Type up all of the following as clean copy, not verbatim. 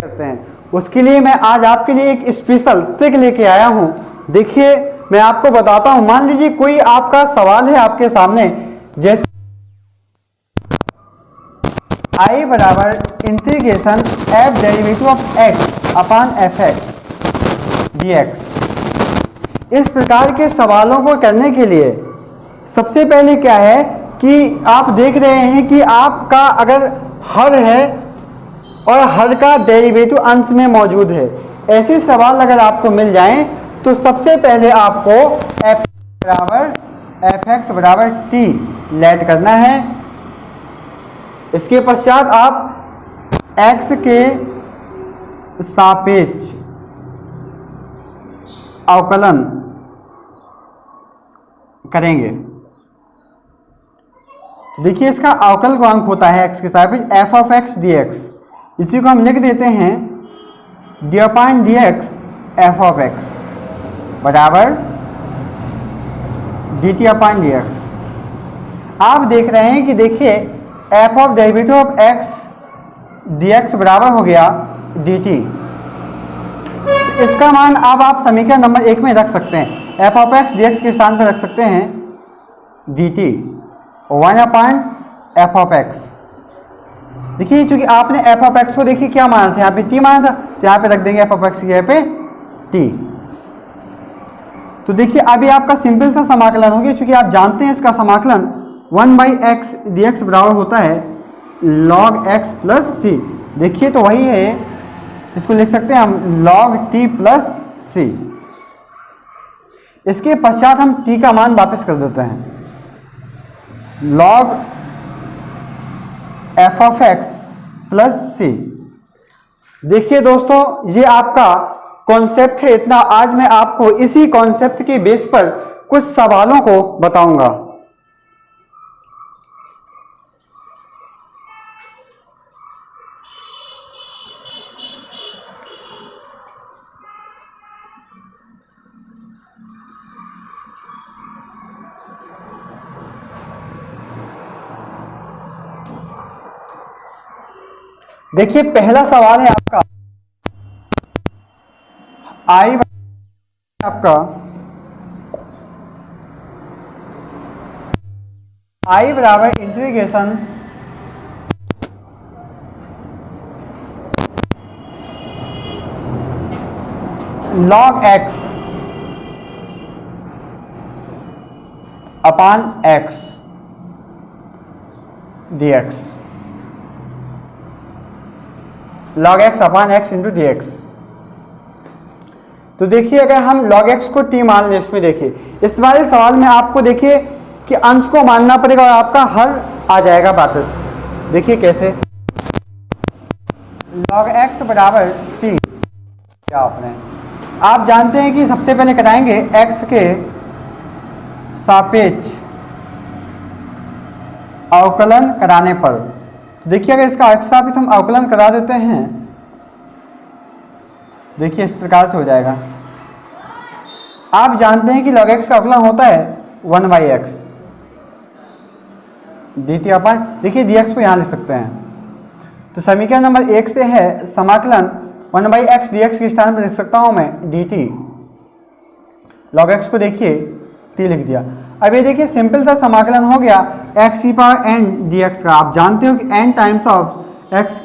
करते हैं। उसके लिए मैं आज आपके लिए एक स्पेशल ट्रिक लेके आया हूं। देखिए मैं आपको बताता हूं। मान लीजिए कोई आपका सवाल है आपके सामने, जैसे आई बराबर integration F derivative of x upon f x d x. इस प्रकार के सवालों को करने के लिए सबसे पहले क्या है कि आप देख रहे हैं कि आपका अगर हर है और हर का डेरिवेटिव अंश में मौजूद है, ऐसे सवाल अगर आपको मिल जाएं तो सबसे पहले आपको एफ एक्स बराबर टी लेट करना है। इसके पश्चात आप x के सापेक्ष अवकलन करेंगे। तो देखिए इसका अवकल गुणांक होता है x के सापेक्ष F of x d x. इसी को हम लिख देते हैं D upon d x F of x बराबर d t upon d x. आप देख रहे हैं कि देखिए F of derivative of x d x बराबर हो गया डी टी। तो इसका मान अब आप समीकरण नंबर 1 में रख सकते हैं। F of x d x के स्थान पर रख सकते हैं D T one upon F of x. देखिए चूंकि आपने एफ ऑफ एक्स को देखिए क्या माना था, यहाँ पे टी माना था, तो यहाँ पे रख देंगे एफ ऑफ एक्स की जगह पे टी। तो देखिए अभी आपका सिंपल सा समाकलन हो गया, क्योंकि आप जानते हैं इसका समाकलन 1/x dx बराबर होता है log x प्लस सी। देखिए तो वही है, इसको लिख सकते हैं हम log t प्लस सी। इसके पश्चात हम t का मान वापस कर देते हैं log f of x plus c. देखिए दोस्तों ये आपका कॉन्सेप्ट है इतना। आज मैं आपको इसी कॉन्सेप्ट के बेस पर कुछ सवालों को बताऊंगा। देखिए पहला सवाल है आपका आई आपका आई बराबर इंटीग्रेशन log x अपान x dx log x अपान x इंटू डी एक्स। तो देखिए अगर हम log x को t मान लें, इसमें देखिए इस वाले सवाल में आपको देखिए कि अंश को मानना पड़ेगा और आपका हल आ जाएगा वापस। देखिए कैसे log x बराबर t क्या आपने आप जानते हैं कि सबसे पहले कराएंगे x के सापेक्ष अवकलन कराने पर। तो देखिए अगर इसका x सापेक्ष हम अवकलन करा देते हैं, देखिए इस प्रकार से हो जाएगा। आप जानते हैं कि log x का अवकलन होता है 1/x dt अपान, देखिए dx को यहाँ लिख सकते हैं। तो समीकरण नंबर 1 से है समाकलन 1/x dx के स्थान पर लिख सकता हूँ मैं dt। log x को देखिए t लिख दिया। अब ये देखिए सिंपल सा समाकलन हो गया x e power n dx का। आप जानते हो कि n times of x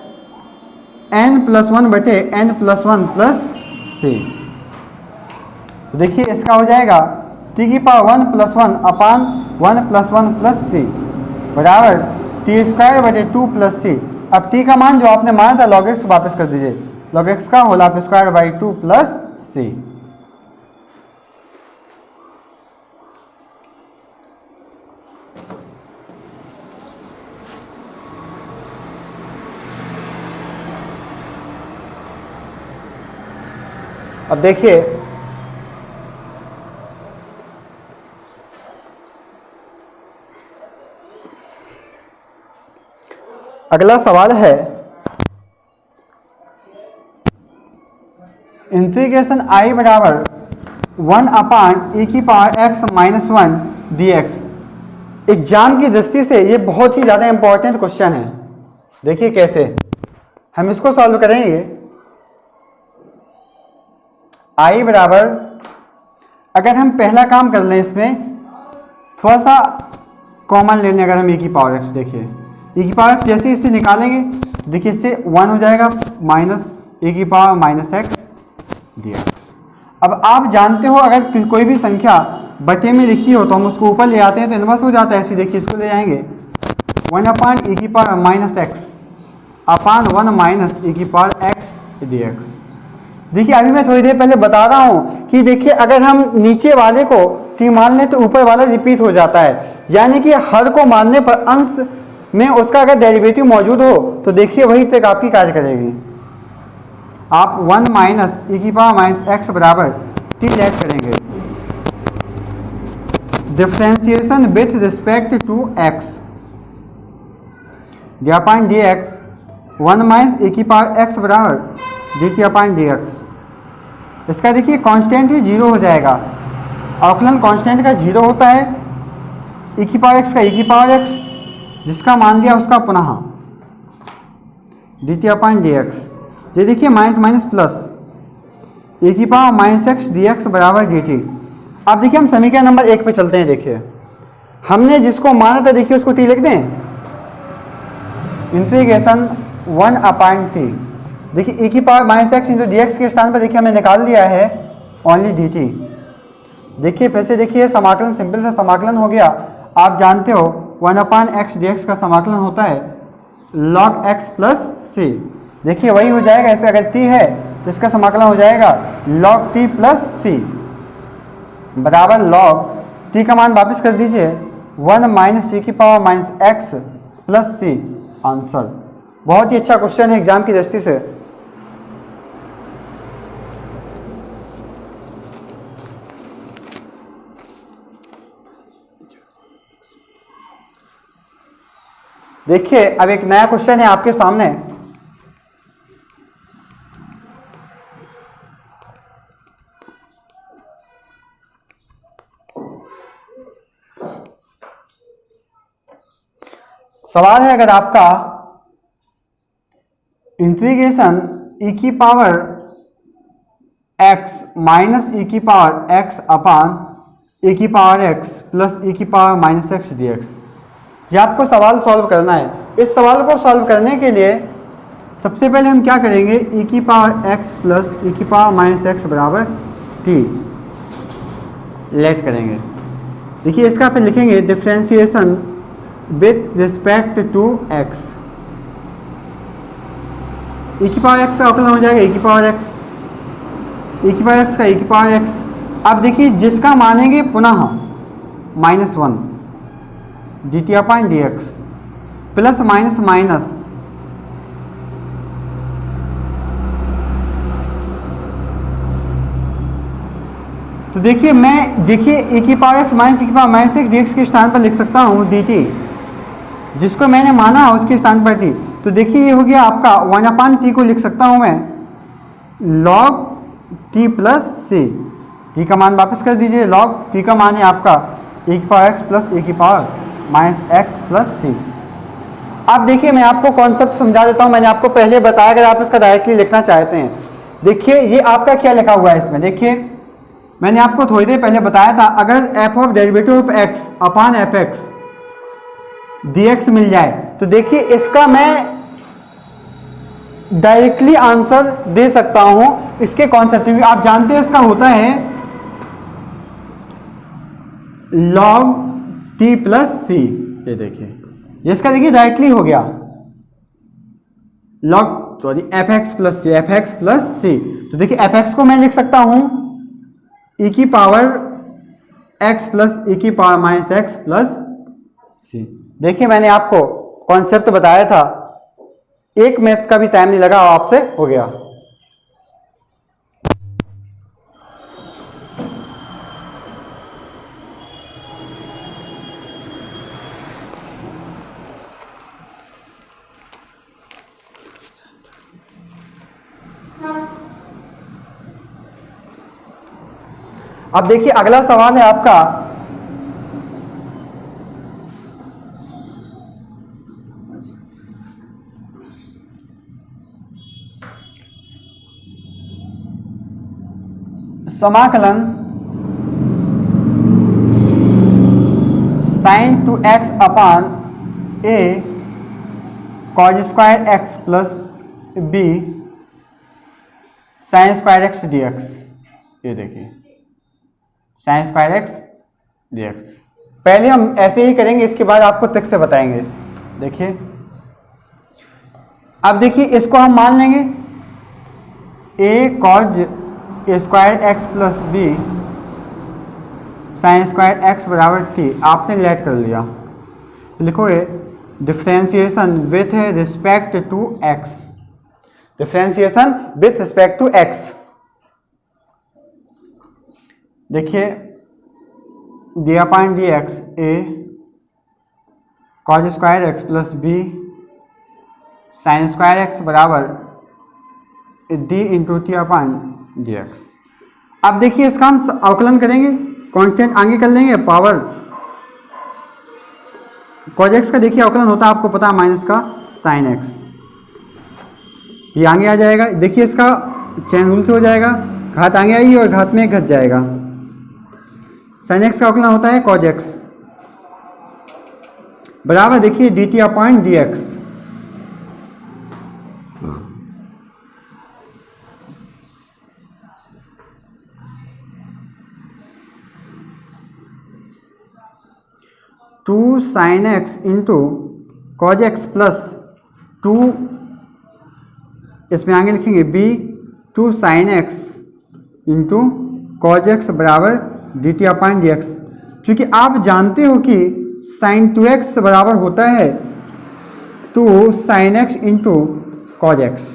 n plus 1 बटे n प्लस 1 प्लस c। देखिए इसका हो जाएगा t की पावर 1 प्लस 1 अपान 1 प्लस 1 प्लस c बराबर t स्क्वायर बटे 2 प्लस c। अब t का मान जो आपने माना था log x वापस कर दीजिए, log x का whole of square by 2 plus c। अब देखिए अगला सवाल है इंटीग्रेशन आई बराबर 1 अपान e की power x minus 1 dx। Exam की दृष्टि से ये बहुत ही ज़्यादा इंपॉर्टेंट क्वेश्चन है। देखिए कैसे हम इसको सॉल्व करेंगे। आई बराबर, अगर हम पहला काम कर लें इसमें थोड़ा सा कॉमन ले लें, अगर हम ए की पावर एक्स, देखिए ए की पावर एक्स जैसे इससे निकालेंगे, देखिए इससे 1 हो जाएगा माइनस ए की power minus x d x. अब आप जानते हो अगर कोई भी संख्या बटे में लिखी हो तो हम उसको ऊपर ले आते हैं तो इन्वर्स हो जाता है, ऐसे देखिए इसको ले जाएंगे 1 अपान ए की power minus x upon 1 minus a की पावर एक्स डी एक्स। देखिए अभी मैं थोड़ी देर पहले बता रहा हूँ कि देखिए अगर हम नीचे वाले को टी मान लें तो ऊपर वाला रिपीट हो जाता है, यानी कि हर को मानने पर अंश में उसका अगर डेरिवेटिव मौजूद हो तो देखिए वही तक आपकी कार्य करेगी। आप 1 माइनस ए की पावर माइनस एक्स बराबर टी लेट करेंगे, differentiation with respect to x d upon d x 1 minus a की पावर एक्स बराबर d t upon d x. इसका देखिए कांस्टेंट ही 0 हो जाएगा, अवकलन कांस्टेंट का 0 होता है, ए की पावर एक्स का ए की पावर एक्स जिसका मान लिया उसका पुनः D t upon d x. ये देखिए माइनस माइनस प्लस ए की power minus x d x बराबर डी टी। अब देखिए हम समीकरण नंबर 1 पे चलते हैं। देखिए हमने जिसको माना था देखिए उसको टी लिख दें, इंटीग्रेशन 1 अपान टी। देखिए ए की power minus x into d x के स्थान पर देखिए हमने निकाल लिया है ओनली डी टी। देखिए फिर से देखिए समाकलन सिंपल सा समाकलन हो गया, आप जानते हो 1 अपान एक्स डी एक्स का समाकलन होता है log x प्लस सी। देखिए वही हो जाएगा, इसका अगर t है तो इसका समाकलन हो जाएगा log t प्लस सी बराबर log t का मान वापस कर दीजिए 1 माइनस सी की power minus x plus c. Answer बहुत ही अच्छा क्वेश्चन है एग्जाम की दृष्टि से। देखिए अब एक नया क्वेश्चन है आपके सामने। सवाल है अगर आपका इंटीग्रेशन e की पावर x माइनस e की पावर x अपान e की पावर x प्लस e की power minus x d x, ये आपको सवाल सॉल्व करना है। इस सवाल को सॉल्व करने के लिए सबसे पहले हम क्या करेंगे, e की पावर x प्लस e की पावर माइनस एक्स बराबर t लेट करेंगे। देखिए इसका फिर लिखेंगे differentiation with respect to x। e की पावर x का अवकलन हो जाएगा e की पावर x, e की पावर x का e की पावर x। अब देखिए जिसका मानेंगे पुनः -1 d t upon d x plus minus minus तो देखिए मैं देखिए ए की पावर एक्स माइनस ए की power minus x d x के स्थान पर लिख सकता हूँ डी टी, जिसको मैंने माना उसके स्थान पर टी। तो देखिए ये हो गया आपका 1 अपान टी को लिख सकता हूँ मैं log टी प्लस सी। टी का मान वापस कर दीजिए, log टी का मान है आपका ए की पावर एक्स प्लस ए की power minus x plus c. अब देखिए मैं आपको कॉन्सेप्ट समझा देता हूँ, मैंने आपको पहले बताया, अगर आप इसका डायरेक्टली लिखना चाहते हैं। देखिए ये आपका क्या लिखा हुआ है इसमें, देखिए मैंने आपको थोड़ी देर पहले बताया था अगर f of derivative of x upon f x d x मिल जाए तो देखिए इसका मैं डायरेक्टली आंसर दे सकता हूं इसके कॉन्सेप्ट। आप जानते हैं इसका होता है log t प्लस सी। ये देखिए इसका देखिए डायरेक्टली हो गया एफ एक्स प्लस सी, एफ एक्स प्लस सी। तो देखिए एफ एक्स को मैं लिख सकता हूं e की पावर x प्लस e की power minus x plus c. देखिए मैंने आपको कॉन्सेप्ट बताया था, 1 मिनट का भी टाइम नहीं लगा, आपसे हो गया। अब देखिए अगला सवाल है आपका समाकलन sin 2x upon a cos square x plus b sin square x dx। ये देखिए sin स्क्वायर x dx। पहले हम ऐसे ही करेंगे, इसके बाद आपको ट्रिक से बताएंगे। देखिए अब देखिए इसको हम मान लेंगे a cos square x plus b sine square x बराबर t। आपने लेट कर लिया, लिखोगे differentiation with respect to x, differentiation with respect to x। देखिए d upon d x a cos square x plus b sine square x बराबर d into t upon d x. अब देखिए इसका हम अवकलन करेंगे, कांस्टेंट आगे कर लेंगे, पावर कॉस एक्स का देखिए अवकलन होता है आपको पता है माइनस का साइन एक्स, ये आगे आ जाएगा। देखिए इसका चेन रूल से हो जाएगा, घात आगे आएगी और घात में घट जाएगा। साइन एक्स का अवकलन होता है कॉस एक्स बराबर देखिए d t upon d x. Two sine x into cos x plus two, इसमें आगे लिखेंगे b two sine x into cos x बराबर d t upon d x. चूँकि आप जानते हो कि साइन 2x बराबर होता है two sine x into cos x.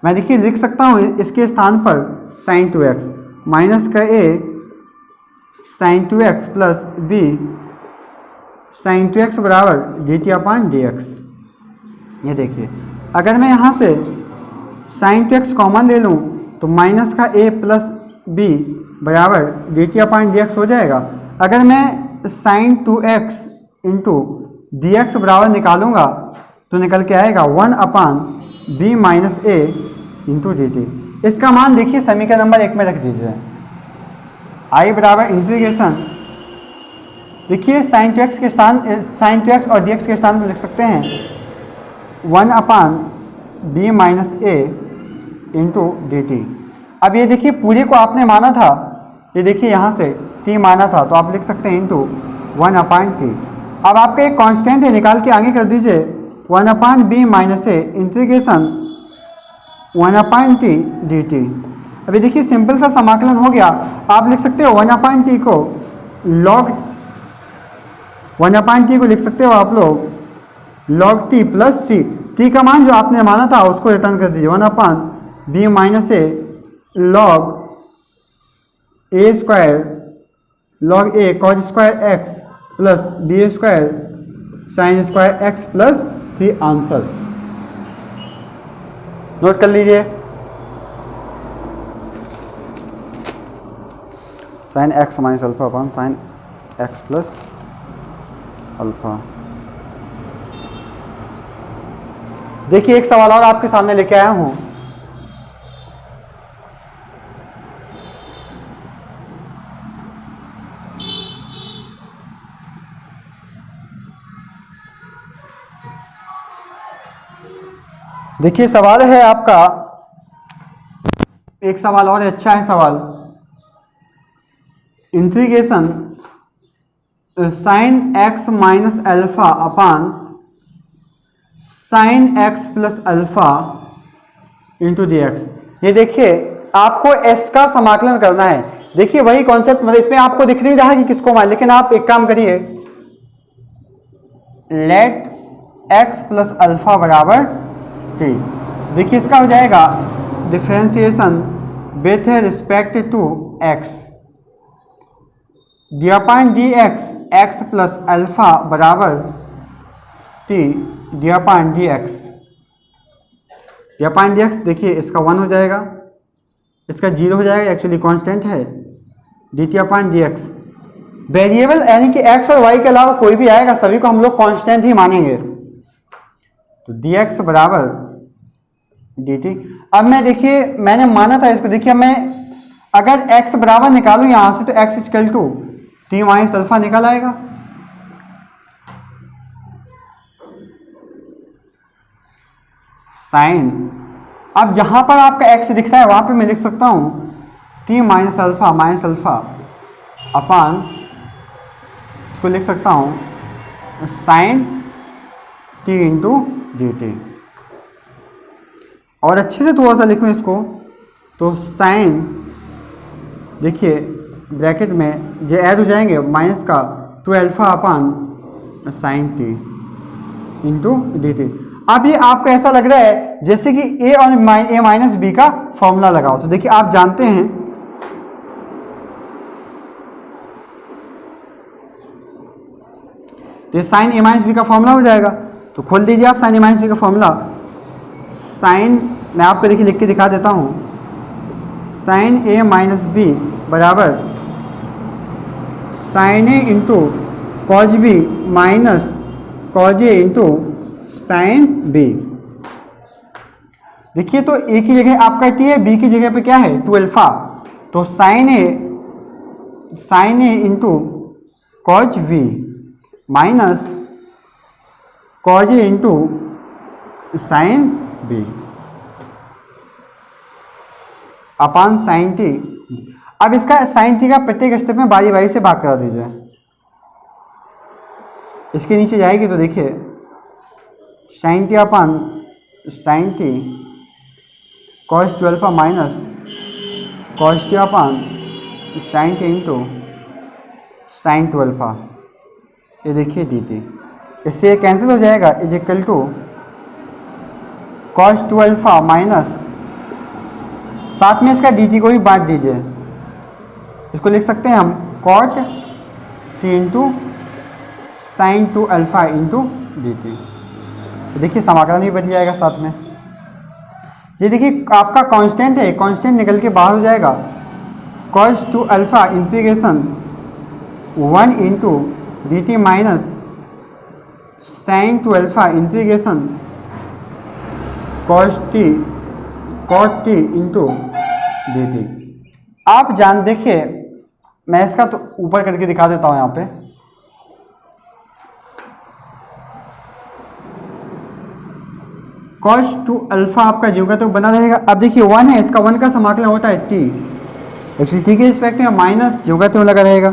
मैं देखिए लिख सकता हूँ इसके स्थान पर साइन 2x माइनस का a sine 2x plus b sine 2x बराबर d t upon d x. ये देखिए अगर मैं यहाँ से साइन 2x कॉमन ले लूँ तो माइनस का a प्लस b बराबर d t upon d x हो जाएगा। अगर मैं sign 2x into d x बराबर निकालूंगा तो निकल के आएगा 1 upon b minus a into d T. इसका मान देखिए समीकरण नंबर 1 में रख दीजिए, आई बराबर इंटीग्रेशन देखिए साइन 2x के स्थान साइन 2x और dx के स्थान पर लिख सकते हैं 1 upon b minus a into d t. अब ये देखिए पूरे को आपने माना था, ये देखिए यहाँ से t माना था तो आप लिख सकते हैं इंटू 1 अपान टी। अब आपका एक कांस्टेंट है, निकाल के आगे कर दीजिए 1 upon b minus a integration 1 upon T D T. अभी देखिए सिंपल सा समाकलन हो गया। आप लिख सकते हो 1 अपान टी को लॉग 1 अपान टी को लिख सकते हो आप लोग लॉग टी प्लस सी। टी का मान जो आपने माना था उसको रिटर्न कर दीजिए 1 upon b minus a log a square log a cos square x plus b square sine square x plus c. Answer note कर लीजिए, sine x minus alpha upon sine x plus alpha. देखिए एक सवाल और आपके सामने लेके आया हूं। देखिए सवाल है आपका, एक सवाल और अच्छा है सवाल। Integration sine x minus alpha upon sign x plus alpha into d x. ये देखिए आपको एस का समाकलन करना है। देखिए वही कॉन्सेप्ट, मतलब इसमें आपको दिख नहीं रहा कि किसको मान, लेकिन आप एक काम करिए लेट एक्स प्लस अल्फा बराबर टी। देखिए इसका हो जाएगा differentiation with respect to x d upon d x x plus alpha बराबर t d upon d x. D upon d x देखिए इसका 1 हो जाएगा, इसका 0 हो जाएगा, एक्चुअली कांस्टेंट है d t upon d x. Variable यानी कि एक्स और वाई के अलावा कोई भी आएगा सभी को हम लोग कांस्टेंट ही मानेंगे। तो डी एक्स बराबर डी टी। अब मैं देखिए मैंने माना था इसको, देखिए मैं अगर x बराबर निकालो यहां से तो x equal to t minus alpha निकल आएगा। साइन, अब जहां पर आपका x दिख रहा है वहां पे मैं लिख सकता हूं t माइनस अल्फा अपान, इसको लिख सकता हूं sine t into d t. और अच्छे से थोड़ा सा लिखूं इसको तो साइन, देखिए ब्रैकेट में जो ऐड हो जाएंगे माइनस का two alpha upon sine t into d t. अब ये आपको ऐसा लग रहा है जैसे कि ए और ए माइनस बी का फॉर्मूला लगाओ। तो देखिए आप जानते हैं तो साइन ए माइनस बी का फॉर्मूला हो जाएगा। तो खोल दीजिए आप साइन ए माइनस बी का फॉर्मूला। साइन, मैं आपको देखिए लिख के दिखा देता हूं, साइन ए माइनस बी बराबर sine a into cos b minus cos a into sine b. देखिए तो ए की जगह आपका टी है, बी की जगह पे क्या है टू अल्फा, तो sine a into cos b minus cos a into sine b upon sine t. अब इसका साइन टी का प्रत्येक स्टेप में बारी बारी से भाग करा दीजिए। इसके नीचे जाएगी तो देखिए sine t upon sine t cos two alpha minus cos t upon sine t into sine two alpha, ये देखिए डी टी। इससे ये कैंसिल हो जाएगा, is equal to cos two alpha minus, साथ में इसका डी टी को भी बांट दीजिए। इसको लिख सकते हैं हम cot t into sine two alpha into d t. देखिए समाकलन भी बच जाएगा साथ में। ये देखिए आपका कांस्टेंट है, कांस्टेंट निकल के बाहर हो जाएगा। Cos two alpha integration 1 into d t minus sine two alpha integration cos t cot t into d t. आप जान, देखिए मैं इसका तो ऊपर करके दिखा देता हूं यहाँ पे। कॉस टू अल्फा आपका जो का तो बना रहेगा। अब देखिए 1 है, इसका 1 का समाकलन होता है टी, एक्चुअली टी के रिस्पेक्ट में माइनस जो का तो लगा रहेगा।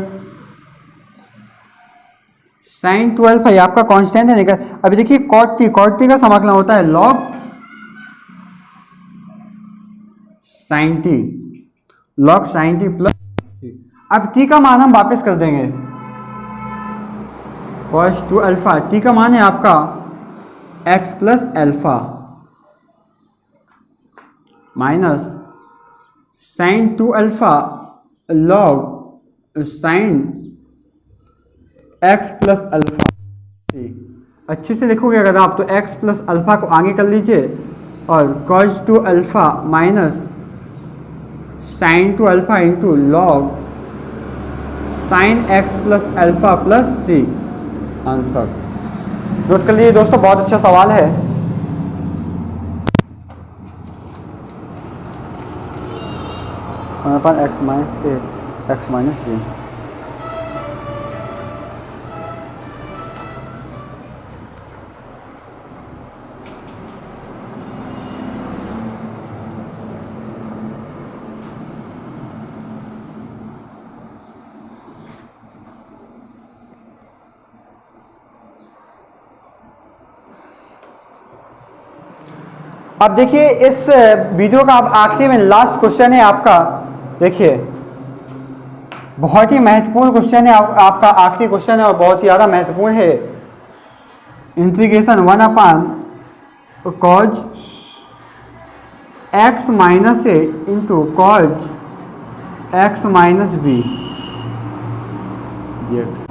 साइन टू अल्फा ये आपका कांस्टेंट है निकल। अभी देखिए कॉट टी का समाकलन होता है log sine t, log sine t plus c. अब टी का मान हम वापस कर देंगे, कॉस टू अल्फा, टी का मान है आपका x plus alpha minus sine two alpha log sine x plus alpha. अच्छे से लिखोगे अगर आप तो एक्स प्लस अल्फा को आगे कर लीजिए और cos two alpha minus sine two alpha into log sine x plus alpha plus c. Answer note कर लीजिए दोस्तों, बहुत अच्छा सवाल है। Upon x minus a x minus b. अब देखिए इस वीडियो का अब आखिरी में लास्ट क्वेश्चन है आपका। देखिए बहुत ही महत्वपूर्ण क्वेश्चन है आपका, आखिरी क्वेश्चन है और बहुत ही ज़्यादा महत्वपूर्ण है। Integration 1 upon cos x minus a into cos x minus b d x.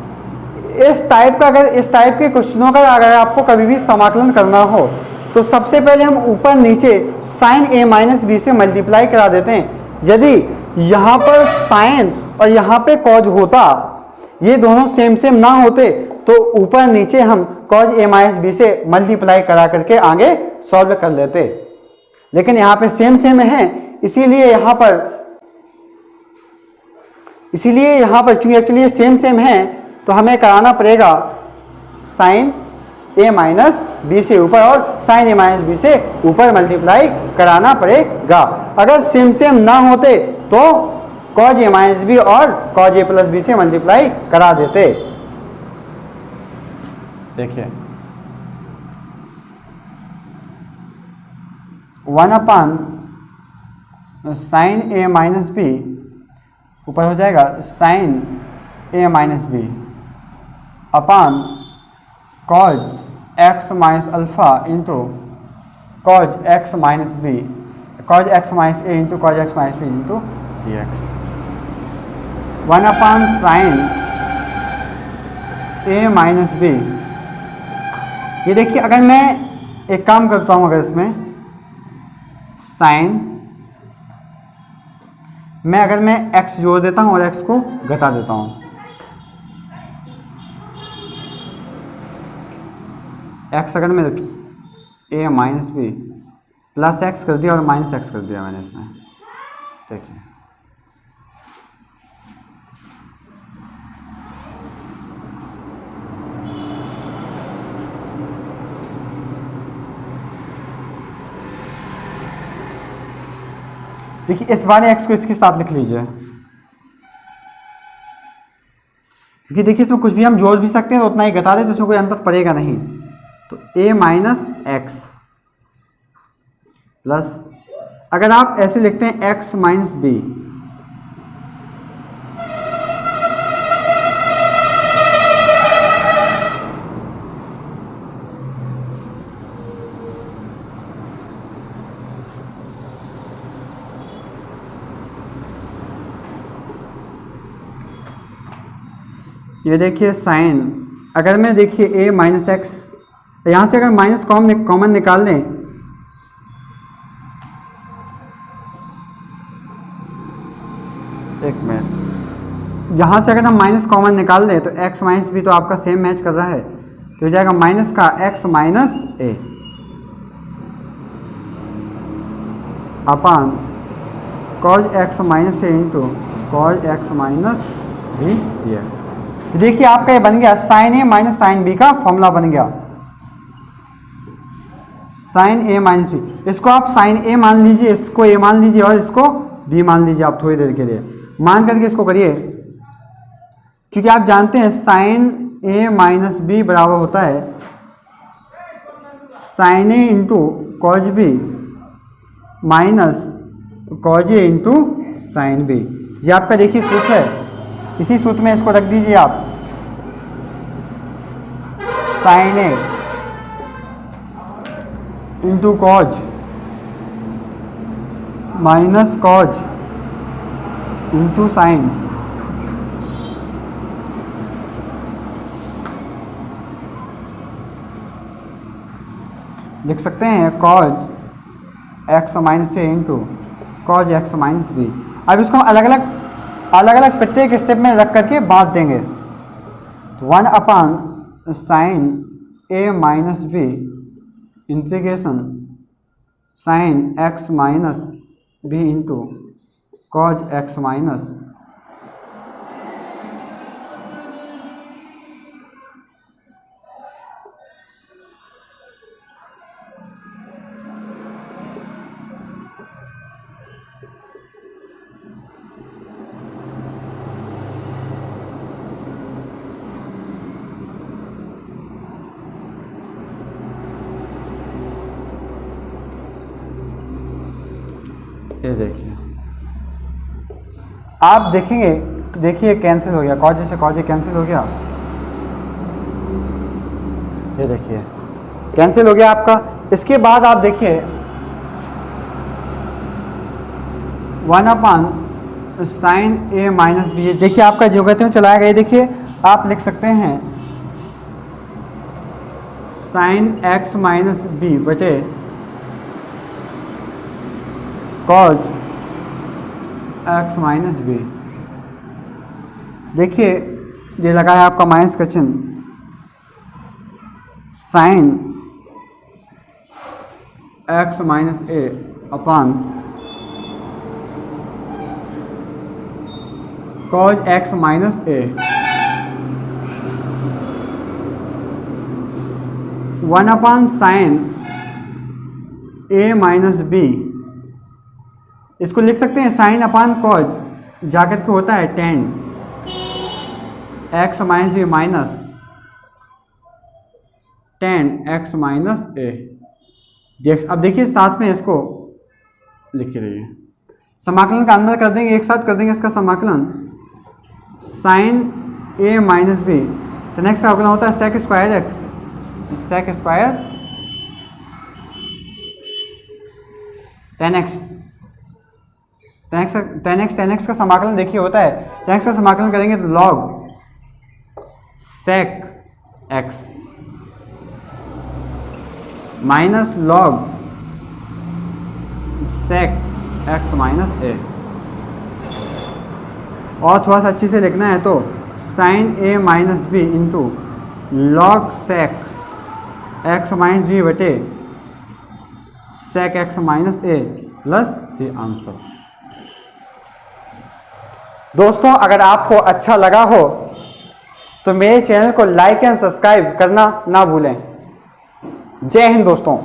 इस टाइप के क्वेश्चनों का अगर आपको कभी भी समाकलन करना हो तो सबसे पहले हम ऊपर नीचे साइन ए माइनस बी से मल्टीप्लाई करा देते हैं। यदि यहाँ पर साइन और यहाँ पे कॉज होता, ये दोनों सेम सेम ना होते तो ऊपर नीचे हम कॉज ए माइनस बी से मल्टीप्लाई करा करके आगे सॉल्व कर लेते, लेकिन यहाँ पे सेम सेम है इसीलिए यहाँ पर इसीलिए यहाँ पर चूंकि एक्चुअली सेम सेम है तो हमें कराना पड़ेगा साइन ए माइनस बी से ऊपर और साइन ए माइनस बी से ऊपर मल्टीप्लाई कराना पड़ेगा। अगर सेम सेम ना होते तो कॉज ए माइनस बी और कॉज ए प्लस बी से मल्टीप्लाई करा देते। देखिए 1 साइन ए माइनस बी ऊपर हो जाएगा sine a minus b upon cos x minus alpha into cos x minus b cos x minus a into cos x minus b into d x. 1 sine a minus b. ये देखिए अगर मैं एक काम करता हूँ, अगर इसमें साइन अगर मैं x जोड़ देता हूँ और x को घटा देता हूँ, x अगर मैं a minus b plus x कर दिया और माइनस एक्स कर दिया मैंने इसमें, देखिए देखिए इस वाले x को इसके साथ लिख लीजिए, क्योंकि देखिए इसमें कुछ भी हम जोड़ भी सकते हैं तो उतना ही घटा दें तो इसमें कोई अंतर पड़ेगा नहीं। तो a माइनस एक्स प्लस अगर आप ऐसे लिखते हैं x माइनस बी, ये देखिए साइन अगर मैं देखिए a माइनस एक्स, यहाँ से अगर माइनस कॉमन निकाल लें एक मिनट, यहाँ से अगर हम माइनस कॉमन निकाल लें तो x माइनस बी तो आपका सेम मैच कर रहा है, तो हो जाएगा माइनस का x minus a upon cos x minus a into cos x minus b d x. देखिए आपका ये बन गया sine a minus sine b का फॉर्मूला बन गया, साइन ए माइनस बी। इसको आप साइन ए मान लीजिए, इसको ए मान लीजिए और इसको बी मान लीजिए आप थोड़ी देर के लिए, मान करके इसको करिए, क्योंकि आप जानते हैं साइन ए माइनस बी बराबर होता है sine a into cos b minus cos a into sine b. ये आपका देखिए सूत्र है, इसी सूत्र में इसको रख दीजिए आप, sine a into cos minus cos into sine. लिख सकते हैं cos x minus a into cos x minus b. अब इसको हम अलग अलग प्रत्येक स्टेप में रख करके बांट देंगे। 1 sine a minus b integration sine x minus b into cos x minus ये देखिए आप देखेंगे, देखिए कैंसिल हो गया, कॉज से कॉज कैंसिल हो गया, ये देखिए कैंसिल हो गया आपका। इसके बाद आप देखिए 1 साइन ए माइनस बी, देखिए आपका जो कहते हैं चलाया गया। देखिए आप लिख सकते हैं साइन एक्स माइनस बी बटे कॉज एक्स माइनस बी। देखिए ये लगा है आपका माइनस का चिन्ह, sign x minus a upon cos x minus A, 1/sin A minus B, इसको लिख सकते हैं साइन अपान कॉज जाकर के होता है tan x minus b minus tan x minus a dx। अब देखिए साथ में इसको लिख रहिए, समाकलन का अंदर कर देंगे, एक साथ कर देंगे इसका समाकलन, sign a minus B, tan x का अवकलन होता है sec square x, sec square tan x, tan x का समाकलन देखिए होता है, tan x का समाकलन करेंगे तो log sec x minus log sec x minus a, और थोड़ा सा अच्छे से लिखना है तो sin a minus b into log sec x minus b बटे sec x minus a plus c answer. दोस्तों अगर आपको अच्छा लगा हो तो मेरे चैनल को लाइक एंड सब्सक्राइब करना ना भूलें। जय हिंद दोस्तों।